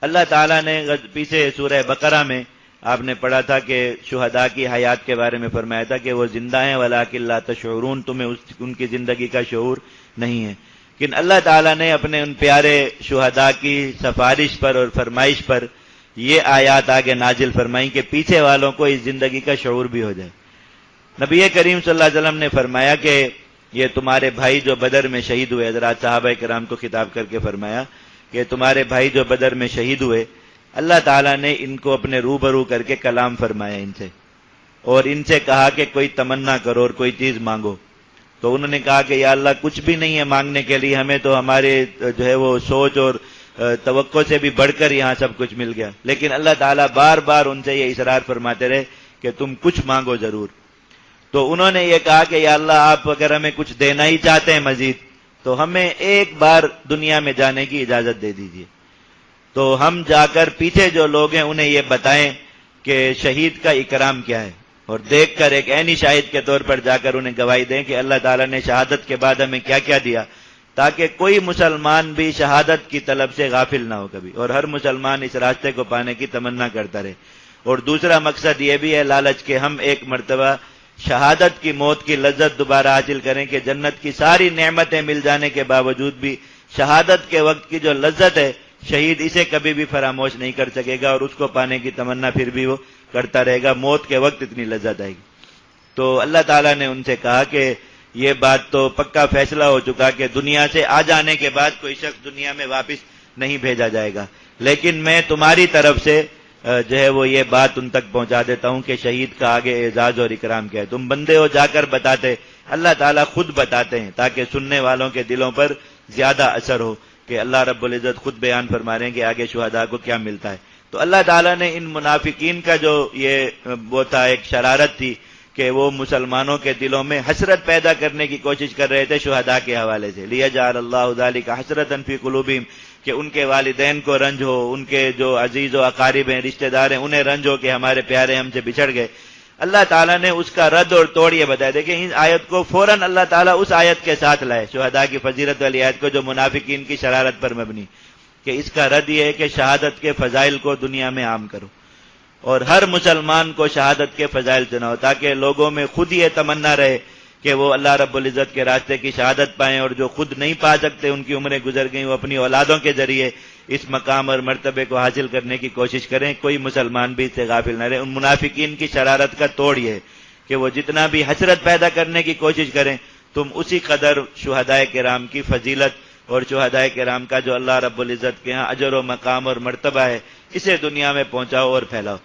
اللہ تعالیٰ نے پیچھے سورہ بقرہ میں آپ نے پڑھا تھا کہ شہداء کی حیات کے بارے میں فرمایا تھا کہ وہ زندہ ہیں ولیکن لا تشعرون، تمہیں ان کی زندگی کا شعور نہیں ہے. لیکن اللہ تعالیٰ نے اپنے ان پیارے شہداء کی سفارش پر اور فرمائش پر یہ آیات آگے نازل فرمائیں کہ پیچھے والوں کو اس زندگی کا شعور بھی ہو جائے. نبی کریم صلی اللہ علیہ وسلم نے فرمایا کہ یہ تمہارے بھائی جو بدر میں شہید ہوئے، حضرات صحابہ کرام کو خطاب کر کے فرمایا کہ تمہارے بھائی جو بدر میں شہید ہوئے، اللہ تعالیٰ نے ان کو اپنے روبرو کر کے کلام فرمایا ان سے، اور ان سے کہا کہ کوئی تمنا کرو اور کوئی چیز مانگو. تو انہوں نے کہا کہ یا اللہ کچھ بھی نہیں ہے مانگنے کے لیے، ہمیں تو ہمارے جو ہے وہ سوچ اور توقع سے بھی بڑھ کر یہاں سب کچھ مل گیا. لیکن اللہ تعالیٰ بار بار ان سے یہ اصرار فرماتے رہے کہ تم کچھ مانگو ضرور. تو انہوں نے یہ کہا کہ یا اللہ آپ اگر ہمیں کچھ دینا ہی چاہتے ہیں مزید تو ہمیں ایک بار دنیا میں جانے کی اجازت دے دیجیے، تو ہم جا کر پیچھے جو لوگ ہیں انہیں یہ بتائیں کہ شہید کا اکرام کیا ہے، اور دیکھ کر ایک عینی شاہد کے طور پر جا کر انہیں گواہی دیں کہ اللہ تعالیٰ نے شہادت کے بعد ہمیں کیا کیا دیا، تاکہ کوئی مسلمان بھی شہادت کی طلب سے غافل نہ ہو کبھی، اور ہر مسلمان اس راستے کو پانے کی تمنا کرتا رہے. اور دوسرا مقصد یہ بھی ہے لالچ کے ہم ایک مرتبہ شہادت کی موت کی لذت دوبارہ حاصل کریں کہ جنت کی ساری نعمتیں مل جانے کے باوجود بھی شہادت کے وقت کی جو لذت ہے شہید اسے کبھی بھی فراموش نہیں کر سکے گا، اور اس کو پانے کی تمنا پھر بھی وہ کرتا رہے گا. موت کے وقت اتنی لذت آئے گی. تو اللہ تعالیٰ نے ان سے کہا کہ یہ بات تو پکا فیصلہ ہو چکا کہ دنیا سے آ جانے کے بعد کوئی شخص دنیا میں واپس نہیں بھیجا جائے گا، لیکن میں تمہاری طرف سے جو ہے وہ یہ بات ان تک پہنچا دیتا ہوں کہ شہید کا آگے اعزاز اور اکرام کیا ہے. تم بندے ہو جا کر بتاتے، اللہ تعالیٰ خود بتاتے ہیں تاکہ سننے والوں کے دلوں پر زیادہ اثر ہو کہ اللہ رب العزت خود بیان فرما رہے ہیں کہ آگے شہداء کو کیا ملتا ہے. تو اللہ تعالیٰ نے ان منافقین کا جو یہ وہ تھا ایک شرارت تھی کہ وہ مسلمانوں کے دلوں میں حسرت پیدا کرنے کی کوشش کر رہے تھے شہداء کے حوالے سے، لیجعل اللہ ذلک حسرۃ فی قلوبہم، کہ ان کے والدین کو رنج ہو، ان کے جو عزیز و اقارب ہیں رشتہ دار ہیں انہیں رنج ہو کہ ہمارے پیارے ہم سے بچھڑ گئے. اللہ تعالیٰ نے اس کا رد اور توڑ یہ بتایا. دیکھیں اس آیت کو فوراً اللہ تعالیٰ اس آیت کے ساتھ لائے، شہداء کی فضیلت والی آیت کو جو منافقین کی شرارت پر مبنی، کہ اس کا رد یہ ہے کہ شہادت کے فضائل کو دنیا میں عام کرو، اور ہر مسلمان کو شہادت کے فضائل سناؤ تاکہ لوگوں میں خود یہ تمنا رہے کہ وہ اللہ رب العزت کے راستے کی شہادت پائیں، اور جو خود نہیں پا سکتے ان کی عمریں گزر گئیں وہ اپنی اولادوں کے ذریعے اس مقام اور مرتبے کو حاصل کرنے کی کوشش کریں. کوئی مسلمان بھی اس سے غافل نہ رہے. ان منافقین کی شرارت کا توڑ یہ ہے کہ وہ جتنا بھی حسرت پیدا کرنے کی کوشش کریں تم اسی قدر شہداء کرام کی فضیلت اور شہداء کرام کا جو اللہ رب العزت کے ہاں اجر و مقام اور مرتبہ ہے اسے دنیا میں پہنچاؤ اور پھیلاؤ.